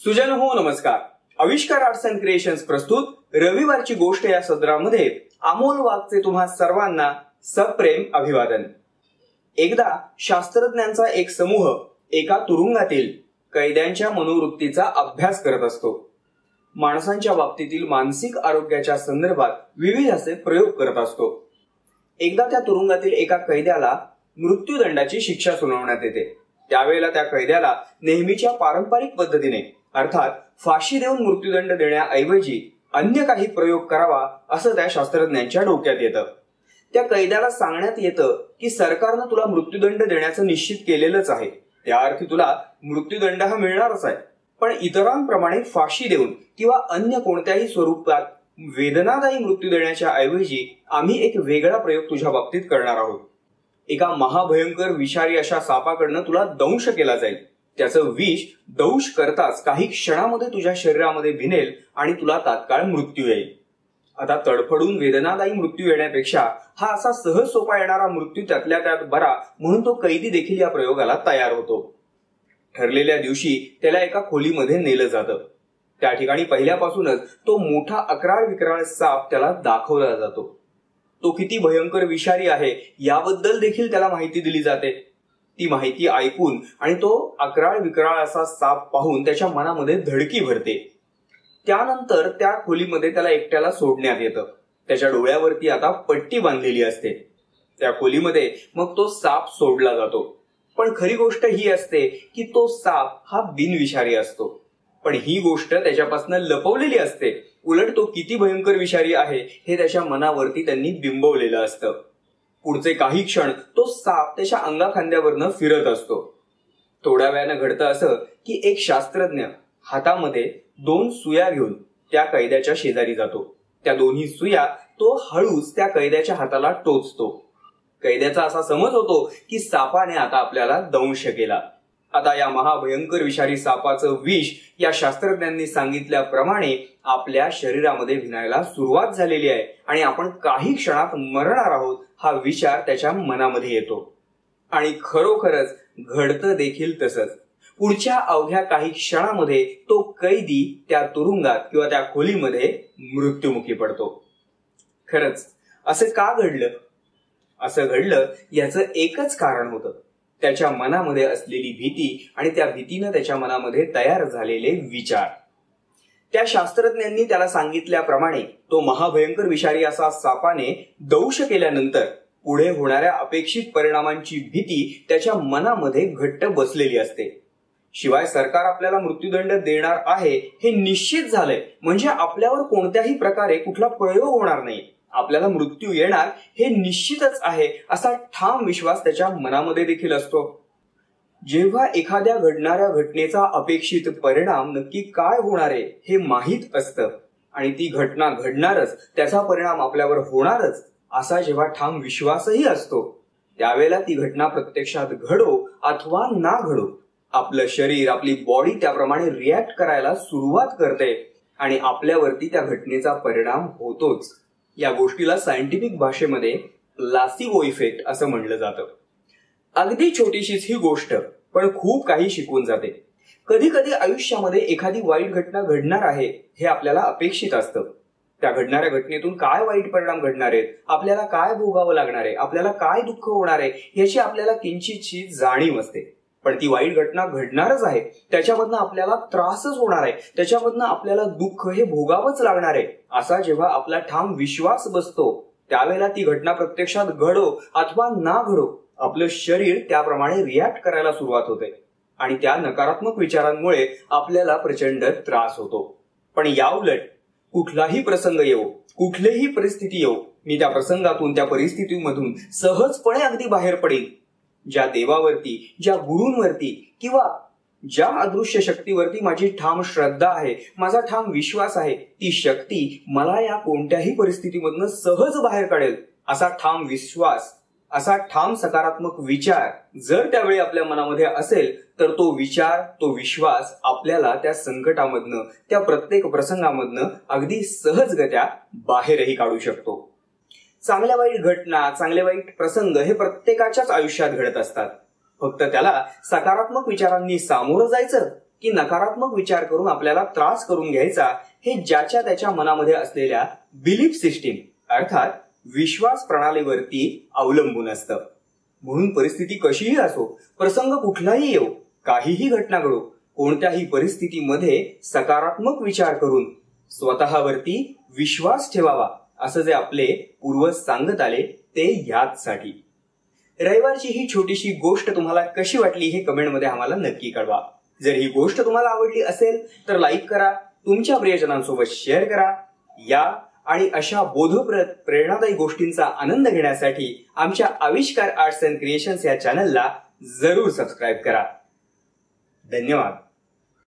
सुजन हो नमस्कार. आविष्कार आर्ट्स अँड क्रिएशन्स प्रस्तुत रविवारची गोष्ट या सदरामध्ये अमोल वाघचे तुम्हा सर्वांना सप्रेम अभिवादन. एकदा शास्त्रज्ञांचा एक समूह एका तुरुंगातील कैद्यांच्या मनोवृत्तीचा अभ्यास करत असतो. माणसांच्या बाबतीतील मानसिक आरोग्याच्या संदर्भात विविध असे प्रयोग करत असतो. एकदा त्या तुरुंगातील एका कैद्याला मृत्यूदंडाची शिक्षा सुनावण्यात येते. त्यावेळेला त्या कैद्याला नेहमीच्या पारंपरिक पद्धतीने अर्थात फाशी देऊन मृत्यूदंड देण्याऐवजी अन्य काही प्रयोग करावा असं त्या शास्त्रज्ञांच्या डोक्यात येतं. त्या कैद्याला सांगण्यात येतं की सरकारनं तुला मृत्यूदंड देण्याचं निश्चित केलेलंच आहे, त्या अर्थी तुला मृत्यूदंड हा मिळणारच आहे. पण इतरांप्रमाणे फाशी देऊन किंवा अन्य कोणत्याही स्वरूपात वेदनादायी मृत्यू देण्याच्या ऐवजी आम्ही एक वेगळा प्रयोग तुझ्या बाबतीत करणार आहोत. एका महाभयंकर विषारी अशा सापाकडनं तुला दंश केला जाईल. त्याचं विष दंश करताच काही क्षणामध्ये तुझ्या शरीरामध्ये भिनेल आणि तुला तात्काळ मृत्यू येईल. आता तडफडून वेदनादायी मृत्यू येण्यापेक्षा हा असा सहज सोपा येणारा मृत्यू त्यातल्या त्यात बरा म्हणून तो कैदी देखील या प्रयोगाला तयार होतो. ठरलेल्या दिवशी त्याला एका खोलीमध्ये नेलं जातं. त्या ठिकाणी पहिल्यापासूनच तो मोठा अकराळ विक्राळ साप त्याला दाखवला जातो. तो किती भयंकर विषारी आहे याबद्दल देखील त्याला माहिती दिली जाते. ती माहिती ऐकून आणि तो अकराळ विक्राळ असा साप पाहून त्याच्या मनामध्ये धडकी भरते. त्यानंतर त्या खोलीमध्ये त्याला एकट्याला सोडण्यात येतं. त्याच्या डोळ्यावरती आता पट्टी बांधलेली असते. त्या खोलीमध्ये मग तो साप सोडला जातो. पण खरी गोष्ट ही असते की तो साप हा बिनविषारी असतो. पण ही गोष्ट त्याच्यापासून लपवलेली असते. उलट तो किती भयंकर विषारी आहे हे त्याच्या मनावरती त्यांनी बिंबवलेलं असतं. पुढचे काही क्षण तो साप त्याच्या अंगाखांद्यावरनं फिरत असतो. थोड्या वेळानं घडतं असं की एक शास्त्रज्ञ हातामध्ये 2 सुया घेऊन त्या कैद्याच्या शेजारी जातो. त्या दोन्ही सुया तो हळूच त्या कैद्याच्या हाताला टोचतो. कैद्याचा असा समज होतो की सापाने आता आपल्याला दंश केला. आता या महाभयंकर विषारी सापाचं विष या शास्त्रज्ञांनी सांगितल्याप्रमाणे आपल्या शरीरामध्ये भिनायला सुरुवात झालेली आहे आणि आपण काही क्षणात मरणार आहोत हा विचार त्याच्या मनामध्ये येतो. आणि खरोखरच घडतं देखील तसंच. पुढच्या अवघ्या काही क्षणामध्ये तो कैदी त्या तुरुंगात किंवा त्या खोलीमध्ये मृत्युमुखी पडतो. खरंच असं का घडलं? असं घडलं याचं एकच कारण होतं, त्याच्या मनामध्ये असलेली भीती आणि त्या भीतीनं त्याच्या मनामध्ये तयार झालेले विचार. त्या शास्त्रज्ञांनी त्याला सांगितल्याप्रमाणे तो महाभयंकर विषारी असा सापाने दंश केल्यानंतर पुढे होणाऱ्या अपेक्षित परिणामांची भीती त्याच्या मनामध्ये घट्ट बसलेली असते. शिवाय सरकार आपल्याला मृत्यूदंड देणार आहे हे निश्चित झालंय म्हणजे आपल्यावर कोणत्याही प्रकारे कुठला प्रयोग होणार नाही, आपल्याला मृत्यू येणार हे निश्चितच आहे असा ठाम विश्वास त्याच्या मनामध्ये देखील असतो. जेव्हा एखाद्या घडणाऱ्या घटनेचा अपेक्षित परिणाम नक्की काय होणार आहे हे माहीत असतं आणि ती घटना घडणारच, त्याचा परिणाम आपल्यावर होणारच असा जेव्हा ठाम विश्वासही असतो, त्यावेळेला ती घटना प्रत्यक्षात घडो अथवा ना घडो आपलं शरीर, आपली बॉडी त्याप्रमाणे रिॲक्ट करायला सुरुवात करते आणि आपल्यावरती त्या घटनेचा परिणाम होतोच. या गोष्टीला सायंटिफिक भाषेमध्ये प्लासिबो इफेक्ट असं म्हणलं जातं. अगदी छोटीशीच ही गोष्ट पण खूप काही शिकवून जाते. कधी कधी आयुष्यामध्ये एखादी वाईट घटना घडणार आहे हे आपल्याला अपेक्षित असतं. त्या घडणाऱ्या घटनेतून काय वाईट परिणाम घडणार आहेत, आपल्याला काय भोगावं लागणार आहे, आपल्याला काय दुःख होणार आहे याची आपल्याला किंचितशी जाणीव असते. पण ती वाईट घटना घडणारच आहे, त्याच्यामधनं आपल्याला त्रासच होणार आहे, त्याच्यामधनं आपल्याला दुःख हे भोगावंच लागणार आहे असा जेव्हा आपला ठाम विश्वास बसतो, त्यावेळेला ती घटना प्रत्यक्षात घडो अथवा ना घडो आपलं शरीर त्याप्रमाणे रिॲक्ट करायला सुरुवात होते आणि त्या नकारात्मक विचारांमुळे आपल्याला प्रचंड त्रास होतो. पण याउलट कुठलाही प्रसंग येवो, कुठलीही परिस्थिती येवो, मी त्या प्रसंगातून, त्या परिस्थितीमधून सहजपणे अगदी बाहेर पडेल. ज्या देवावरती, ज्या गुरूंवरती किंवा ज्या अदृश्य शक्तीवरती माझी ठाम श्रद्धा आहे, माझा ठाम विश्वास आहे, ती शक्ती मला या कोणत्याही परिस्थितीमधनं सहज बाहेर काढेल असा ठाम विश्वास, असा ठाम सकारात्मक विचार जर त्यावेळी आपल्या मनामध्ये असेल तर तो विचार, तो विश्वास आपल्याला त्या संकटामधनं, त्या प्रत्येक प्रसंगामधनं अगदी सहजगत्या बाहेरही काढू शकतो. चांगल्या वाईट घटना, चांगले वाईट प्रसंग हे प्रत्येकाच्याच आयुष्यात घडत असतात. फक्त त्याला सकारात्मक विचारांनी सामोरं जायचं की नकारात्मक विचार करून आपल्याला त्रास करून घ्यायचा हे ज्याच्या त्याच्या मनामध्ये असलेल्या बिलीफ सिस्टीम अर्थात विश्वास प्रणालीवरती अवलंबून असतं. म्हणून परिस्थिती कशीही असो, प्रसंग कुठलाही येऊ, काहीही घटना घडो, कोणत्याही परिस्थितीमध्ये सकारात्मक विचार करून स्वतःवरती विश्वास ठेवावा असं जे आपले पूर्वज सांगत आले ते याचसाठी. रविवारची ही छोटीशी गोष्ट तुम्हाला कशी वाटली हे कमेंटमध्ये आम्हाला नक्की कळवा. जर ही गोष्ट तुम्हाला आवडली असेल तर लाईक करा, तुमच्या प्रियजनांसोबत शेअर करा. या आणि अशा बोधप्रद प्रेरणादायी गोष्टींचा आनंद घेण्यासाठी आमच्या आविष्कार आर्ट्स अँड क्रिएशन्स या चॅनलला जरूर सबस्क्राईब करा. धन्यवाद.